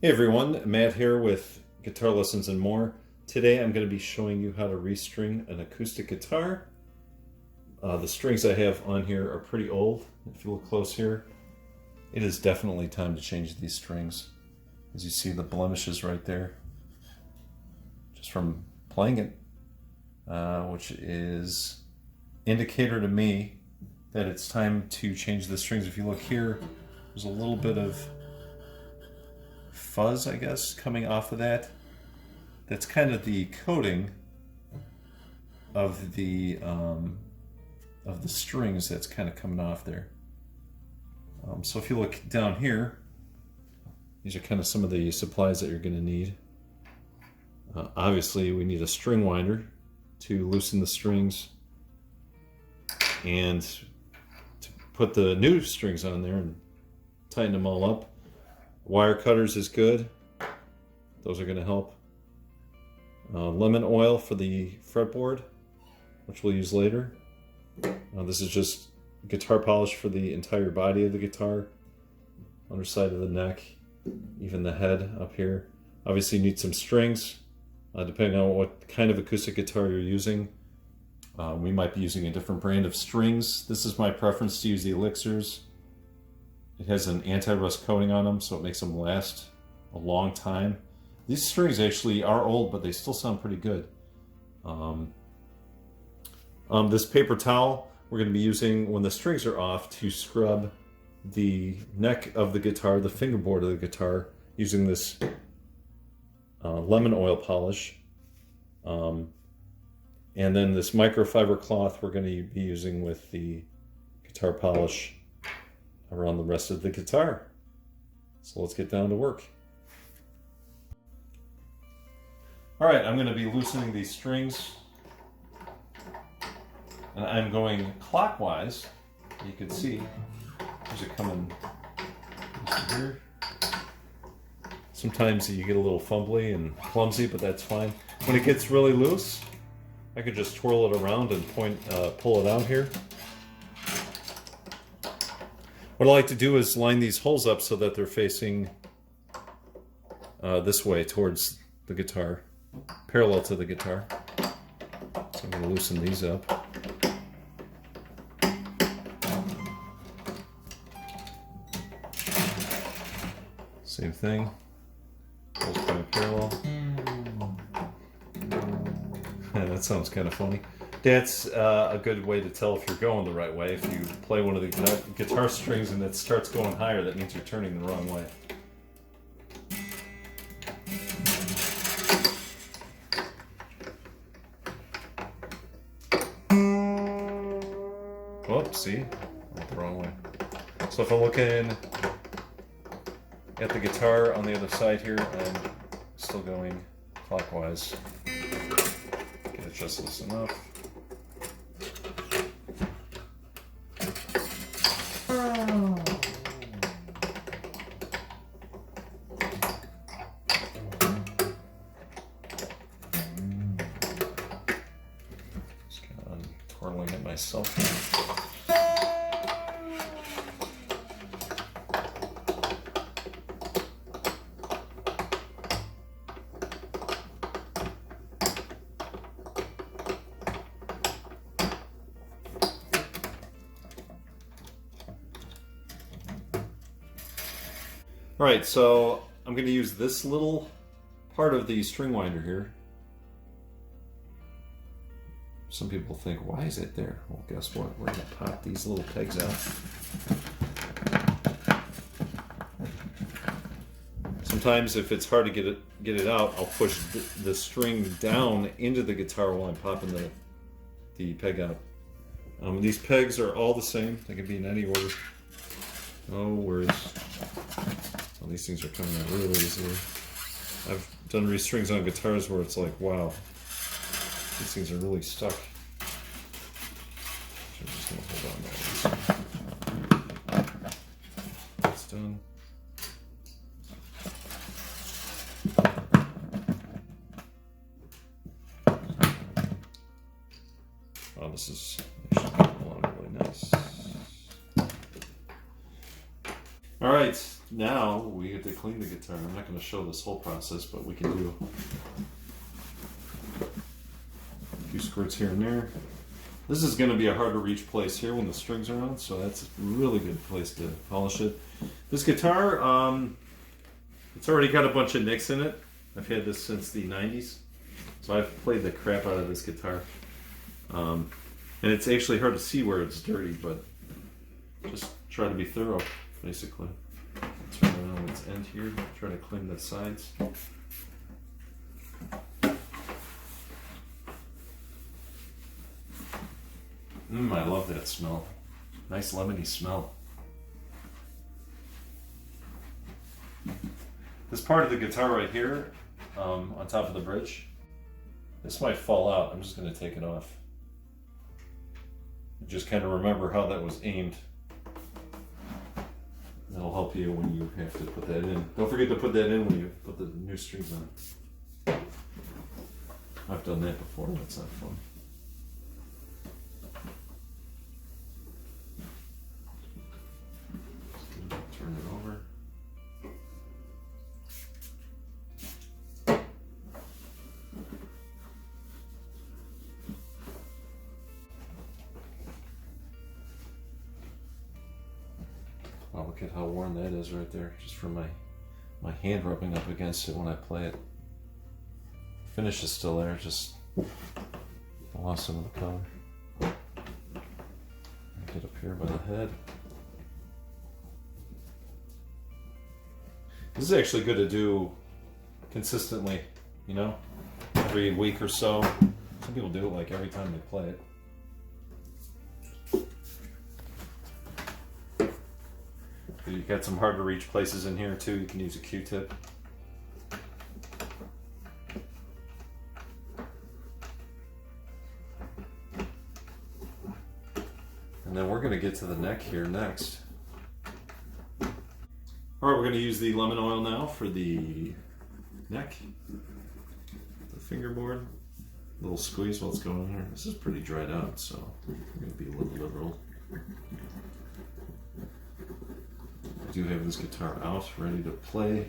Hey everyone, Matt here with Guitar Lessons and More. Today I'm going to be showing you how to restring an acoustic guitar. The strings I have on here are pretty old. If you look close here, it is definitely time to change these strings. As you see the blemishes right there, just from playing it, which is indicator to me that it's time to change the strings. If you look here, there's a little bit of fuzz, I guess, coming off of that. That's kind of the coating of the strings that's kind of coming off there. So if you look down here, these are kind of some of the supplies that you're going to need. Obviously, we need a string winder to loosen the strings and to put the new strings on there and tighten them all up. Wire cutters is good. Those are going to help. Lemon oil for the fretboard, which we'll use later. This is just guitar polish for the entire body of the guitar, underside of the neck, even the head up here. Obviously you need some strings, depending on what kind of acoustic guitar you're using. We might be using a different brand of strings. This is my preference to use the Elixirs. It has an anti-rust coating on them, so it makes them last a long time. These strings actually are old, but they still sound pretty good. This paper towel we're going to be using when the strings are off to scrub the neck of the guitar, the fingerboard of the guitar, using this lemon oil polish. And then this microfiber cloth we're going to be using with the guitar polish around the rest of the guitar. So let's get down to work. Alright, I'm going to be loosening these strings, and I'm going clockwise. You can see there's it coming here. Sometimes you get a little fumbly and clumsy, but that's fine. When it gets really loose, I could just twirl it around and pull it out here. What I like to do is line these holes up so that they're facing this way towards the guitar, parallel to the guitar. So I'm going to loosen these up. Same thing, holes kind of parallel. That sounds kind of funny. That's a good way to tell if you're going the right way. If you play one of the guitar strings and it starts going higher, that means you're turning the wrong way. Whoops, see? Went the wrong way. So if I'm looking at the guitar on the other side here, I'm still going clockwise. Get it just loose enough. Just kind of twirling it myself. Alright, so I'm going to use this little part of the string winder here. Some people think, why is it there? Well, guess what? We're going to pop these little pegs out. Sometimes if it's hard to get it out, I'll push the string down into the guitar while I'm popping the peg out. These pegs are all the same. They can be in any order. No worries. Well, these things are coming out really easily. I've done restrings on guitars where it's like, wow, these things are really stuck. So I'm just going to hold on to these. That's done. Oh, this is actually coming along really nice. All right, now we get to clean the guitar. I'm not going to show this whole process, but we can do a few squirts here and there. This is going to be a hard to reach place here when the strings are on, so that's a really good place to polish it. This guitar, it's already got a bunch of nicks in it. I've had this since the 90s, so I've played the crap out of this guitar. And it's actually hard to see where it's dirty, but just try to be thorough, basically. Turn it on its end here, try to clean the sides. I love that smell. Nice lemony smell. This part of the guitar right here, on top of the bridge, this might fall out. I'm just going to take it off. Just kind of remember how that was aimed. That'll help you when you have to put that in. Don't forget to put that in when you put the new strings on. I've done that before, that's not fun. Turn it over. Wow, look at how worn that is right there, just from my hand rubbing up against it when I play it. Finish is still there, just lost some of the color. Get up here by the head. This is actually good to do consistently, you know, every week or so. Some people do it like every time they play it. You've got some hard to reach places in here too. You can use a Q-tip. And then we're going to get to the neck here next. Alright, we're going to use the lemon oil now for the neck. The fingerboard. A little squeeze while it's going on here. This is pretty dried out, so I'm going to be a little liberal. I do have this guitar out, ready to play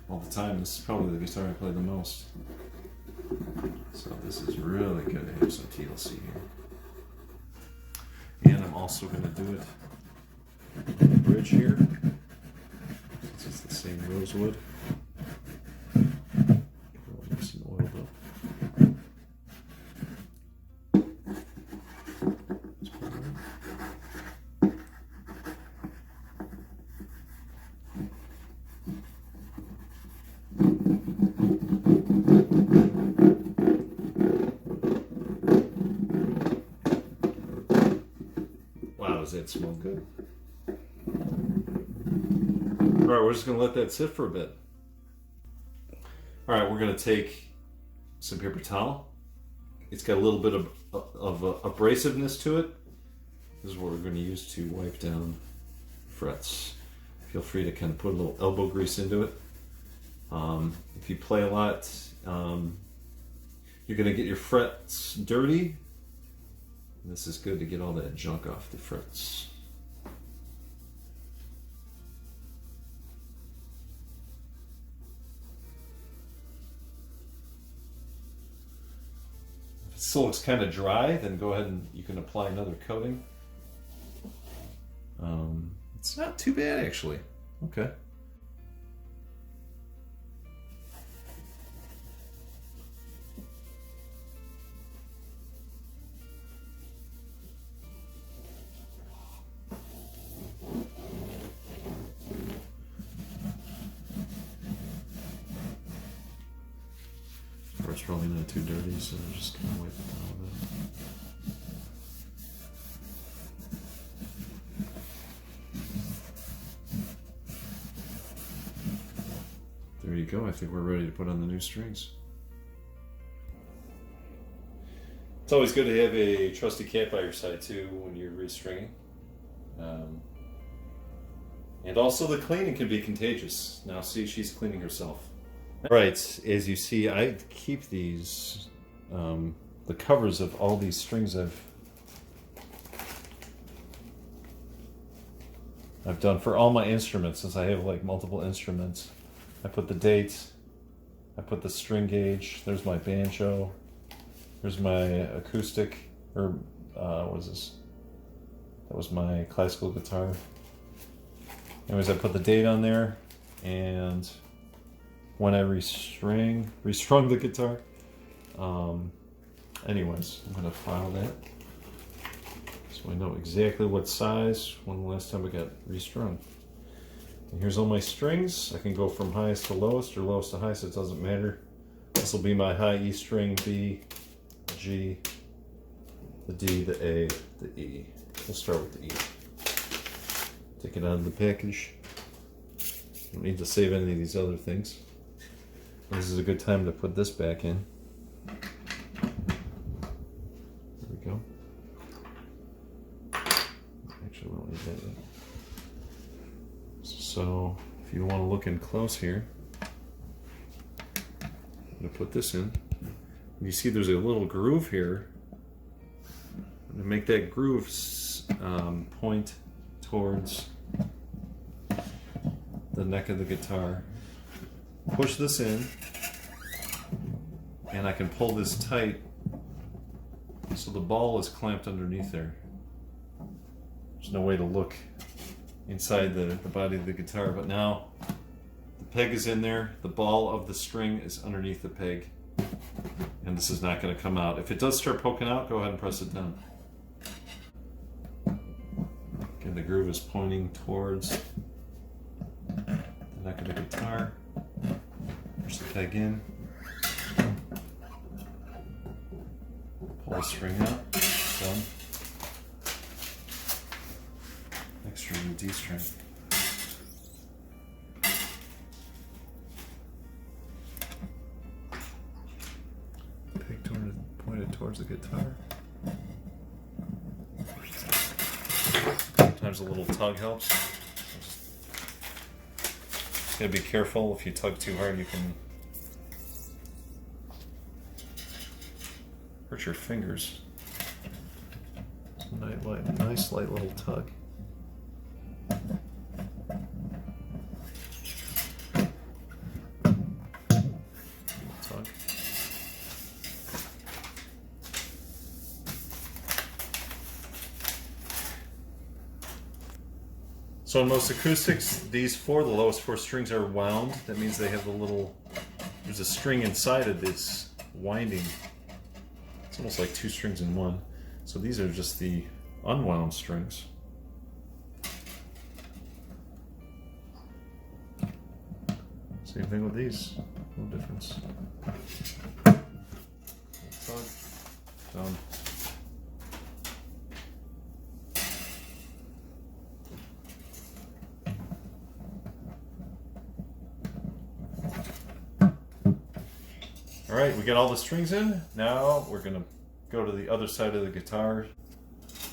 all the time. This is probably the guitar I play the most. So this is really good to have some TLC here. And I'm also going to do it on the bridge here. Since it's the same rosewood. Nice and oiled up. Does that smell good? Alright, we're just going to let that sit for a bit. Alright, we're going to take some paper towel. It's got a little bit of abrasiveness to it. This is what we're going to use to wipe down frets. Feel free to kind of put a little elbow grease into it. If you play a lot, you're going to get your frets dirty. This is good to get all that junk off the frets. If it still looks kind of dry, then go ahead and you can apply another coating. It's not too bad actually. Okay. It's probably not too dirty, so I'm just going to wipe it down a bit. There you go. I think we're ready to put on the new strings. It's always good to have a trusty cat by your side too when you're restringing. And also the cleaning can be contagious. Now see, she's cleaning herself. Right, as you see, I keep these, the covers of all these strings I've I've done for all my instruments, since I have like multiple instruments. I put the dates, I put the string gauge, there's my banjo, there's my acoustic, or what is this? That was my classical guitar. Anyways, I put the date on there, and when I restrung the guitar. Anyways, I'm gonna file that so I know exactly what size when the last time I got restrung. And here's all my strings. I can go from highest to lowest or lowest to highest, it doesn't matter. This will be my high E string, B, G, the D, the A, the E. We'll start with the E. Take it out of the package. Don't need to save any of these other things. This is a good time to put this back in. There we go. Actually, we don't need that yet. So, if you want to look in close here, I'm going to put this in. You see there's a little groove here. I'm going to make that groove point towards the neck of the guitar. Push this in, and I can pull this tight so the ball is clamped underneath there. There's no way to look inside the body of the guitar, but now the peg is in there, the ball of the string is underneath the peg, and this is not going to come out. If it does start poking out, go ahead and press it down. Again, the groove is pointing towards the neck of the guitar. Push the peg in. Pull the string out. Done. Next string, the D string. Peg pointed towards the guitar. Sometimes a little tug helps. Gotta be careful. If you tug too hard, you can hurt your fingers. Nice light little tug. Tug. So in most acoustics, these the lowest four strings are wound. That means they have there's a string inside of this winding. It's almost like two strings in one. So these are just the unwound strings. Same thing with these, no difference. Done. Alright, we got all the strings in. Now we're going to go to the other side of the guitar.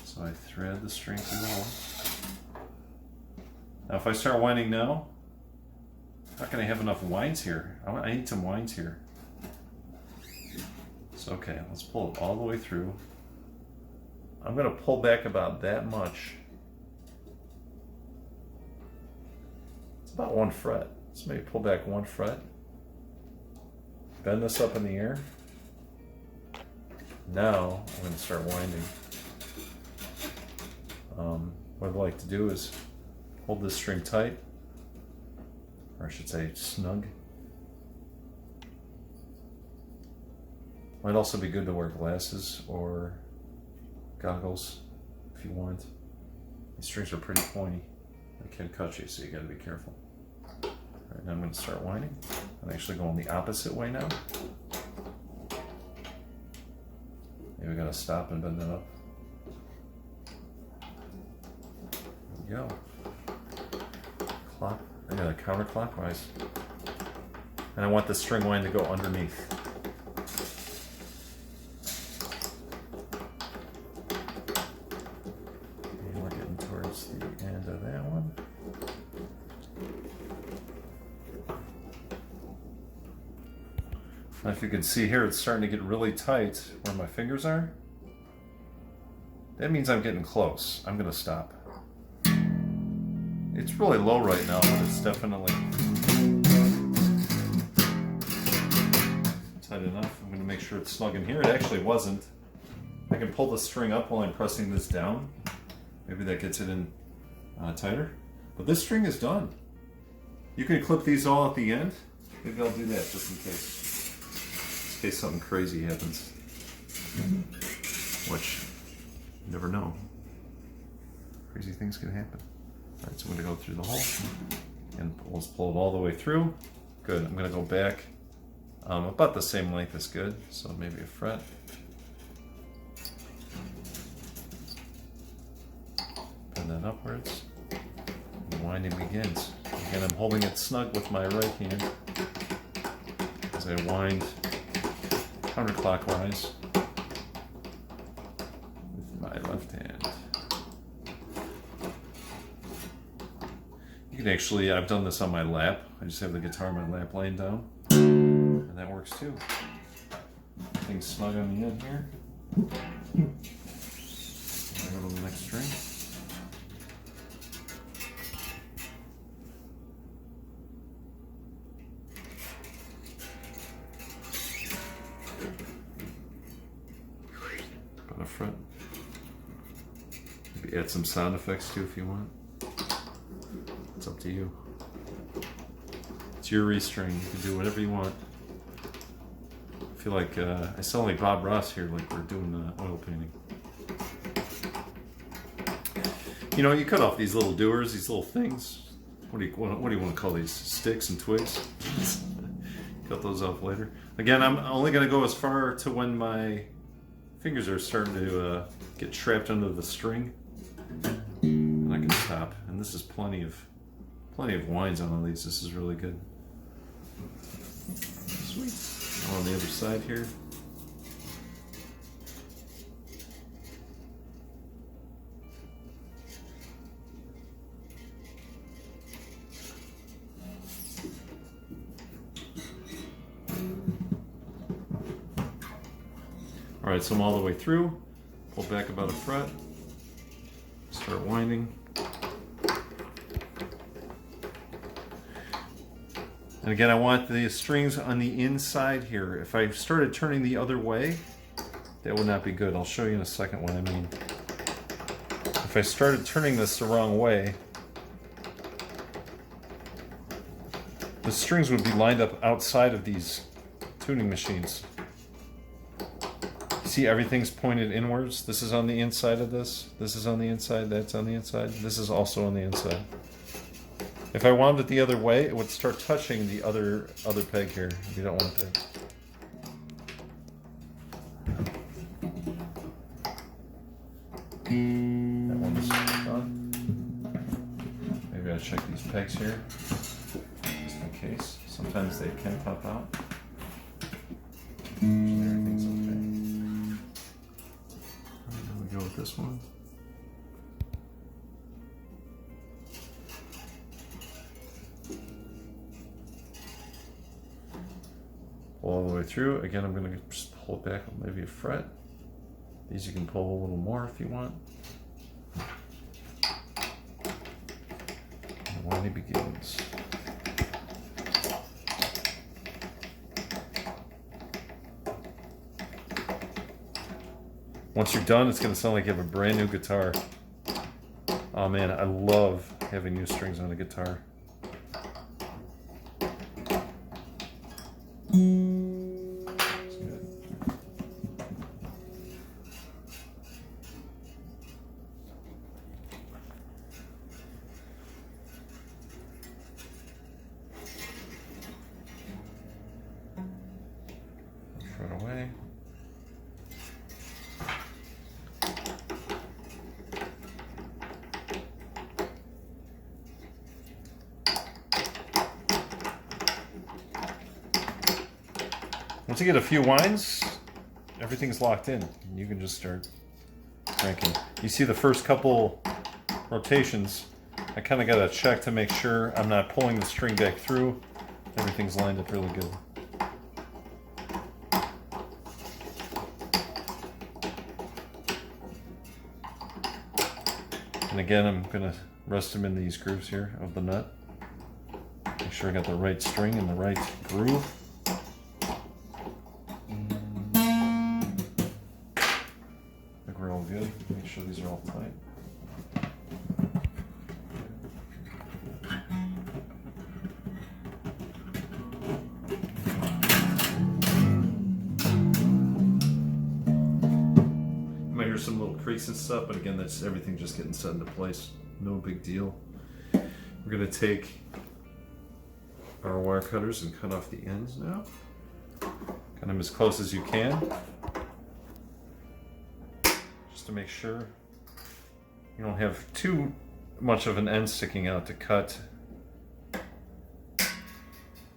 So I thread the string through the hole. Now if I start winding now, I'm not going to have enough winds here. I need some winds here. So okay, let's pull it all the way through. I'm going to pull back about that much. It's about 1 fret. Let's maybe pull back 1 fret. Bend this up in the air. Now I'm going to start winding. What I'd like to do is hold this string tight, or I should say snug. Might also be good to wear glasses or goggles if you want. These strings are pretty pointy. They can cut you, so you got to be careful. Alright, now I'm going to start winding. I'm actually going the opposite way now. Maybe we got to stop and bend that up. There we go. I got it counterclockwise. And I want the string wind to go underneath. And we're getting towards the end of that one. Now if you can see here, it's starting to get really tight where my fingers are. That means I'm getting close. I'm going to stop. really low right now, but it's definitely tight enough. I'm going to make sure it's snug in here. It actually wasn't. I can pull the string up while I'm pressing this down. Maybe that gets it in tighter. But this string is done. You can clip these all at the end. Maybe I'll do that just in case something crazy happens. Which, you never know. Crazy things can happen. Alright, so I'm going to go through the hole and let's pull it all the way through. Good. I'm going to go back about the same length is good, so maybe a fret. Bend that upwards. And winding begins. Again, I'm holding it snug with my right hand as I wind counterclockwise with my left hand. You can actually, I've done this on my lap. I just have the guitar on my lap laying down. And that works too. Everything's snug on the end here. I'll go to the next string. Got a fret. Maybe add some sound effects too if you want. It's up to you. It's your restring. You can do whatever you want. I feel like I sound like Bob Ross here, like we're doing oil painting. You know, you cut off these little doers, these little things. What do you want to call these? Sticks and twigs? Cut those off later. Again, I'm only going to go as far to when my fingers are starting to get trapped under the string. And I can stop. And this is plenty of winds on all these. This is really good. Sweet. On the other side here. All right, so I'm all the way through. Pull back about a fret. Start winding. And again, I want the strings on the inside here. If I started turning the other way, that would not be good. I'll show you in a second what I mean. If I started turning this the wrong way, the strings would be lined up outside of these tuning machines. See, everything's pointed inwards. This is on the inside of this. This is on the inside. That's on the inside. This is also on the inside. If I wound it the other way, it would start touching the other peg here. You don't want that. That one's done. Maybe I'll check these pegs here, just in case. Sometimes they can pop out. Everything's okay. Now we go with this one. Pull all the way through. Again, I'm going to just pull it back maybe a fret. These you can pull a little more if you want. And the winding begins. Once you're done, it's going to sound like you have a brand new guitar. Oh man, I love having new strings on a guitar. Right away. Once you get a few winds, everything's locked in. You can just start cranking. You see the first couple rotations, I kind of got to check to make sure I'm not pulling the string back through. Everything's lined up really good. And again, I'm going to rest them in these grooves here of the nut. Make sure I got the right string in the right groove. I think we're all good. Make sure these are all tight. You might hear some little creaks and stuff, but again, that's everything just getting set into place. No big deal. We're going to take our wire cutters and cut off the ends now. Cut them as close as you can. Just to make sure you don't have too much of an end sticking out to cut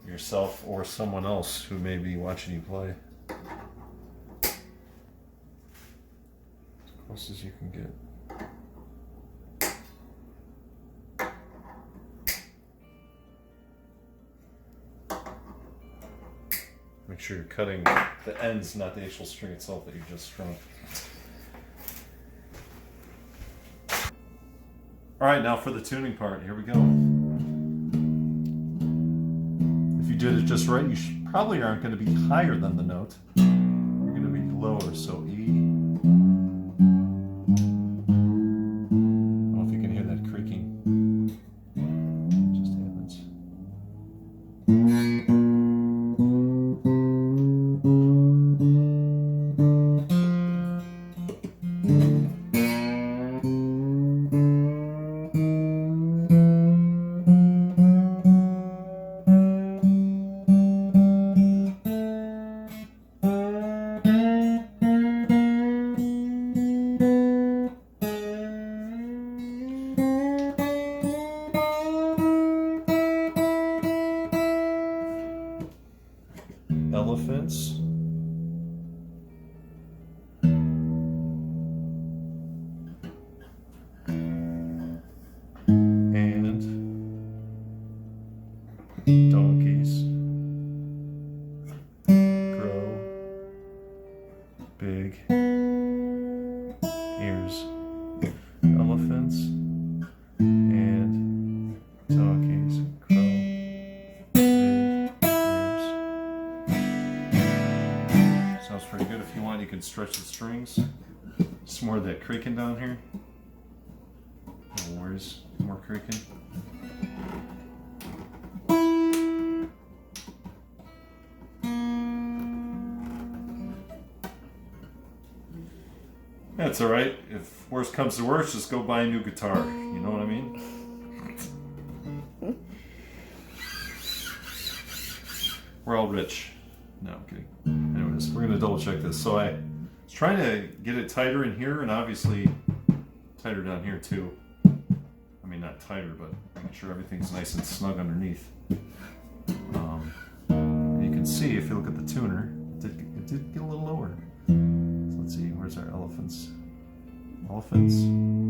yourself or someone else who may be watching you play. As close as you can get. Make sure you're cutting the ends, not the actual string itself that you just strung. Alright, now for the tuning part. Here we go. If you did it just right, you probably aren't going to be higher than the note. You're going to be lower, so E. I don't know if you can hear that creaking. It just happens. Elephants. And donkeys. Grow. Big. Ears. Elephants. And donkeys. Crow. Sounds pretty good. If you want, you can stretch the strings. Just more of that creaking down here. No worries, more creaking. That's alright. If worst comes to worst, just go buy a new guitar. You know what I mean? We're all rich. No, I'm kidding. Anyways, we're going to double check this. So I was trying to get it tighter in here and obviously tighter down here too. I mean, not tighter, but making sure everything's nice and snug underneath. And you can see if you look at the tuner, it did get a little lower. So let's see, where's our elephants? Elephants.